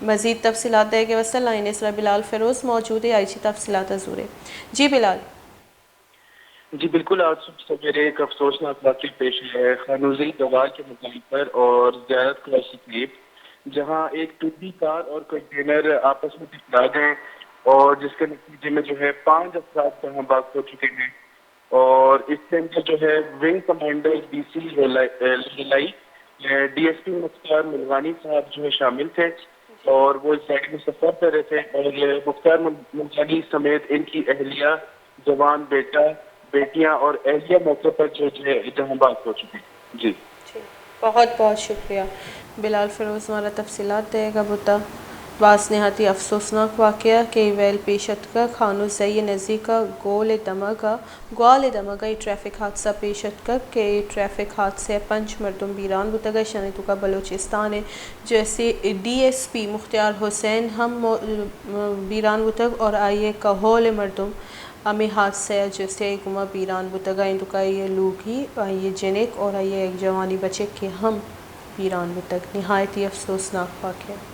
مزید تفصیلات دے کے وسط لائن اس بلال فیروز موجود ہے آئی جی تفصیلات حضور جی بلال. جی بالکل، آج صبح سویرے ایک افسوسناک واقعہ پیش ہے خانوزی دوار کے مقام پر اور زیارت کراس کے قریب، جہاں ایک ٹوٹی کار اور کنٹینر آپس میں ٹکرا گئے اور جس کے نتیجے میں جو ہے 5 افراد جہاں باق ہو چکے ہیں، اور اس کے اندر جو ہے ونگ کمانڈر ڈی سی لائی ڈی ایس پی مختار ملوانی صاحب جو ہے شامل تھے، اور وہ اس گاڑی میں سفر کر رہے تھے، اور مختار ملوانی سمیت ان کی اہلیہ، جوان بیٹا، بیٹیاں اور اہلیہ موقع پر جو ہے جہاں بات ہو چکی. جی بہت بہت شکریہ بلال فیروز ہمارا تفصیلات دے گا. بتا باس نہایتی افسوسناک واقعہ کہ ویل پیشت کا خانو زئی نزدیک کا گوال دمگا یہ ٹریفک حادثہ پیشت کا کہ ٹریفک حادثے 5 مردم بیران بتگا شنیتو کا بلوچستان ہے جیسے ڈی ایس پی مختار حسین ہم بیران بتگ اور آئیے کہول مردم ہمیں حادثہ جیسے گما بیران بتگا ان کا یہ لوگ ہی آئیے جنک اور آئیے ایک جوانی بچے کہ ہم بیران بتگ نہایتی افسوسناک واقعہ.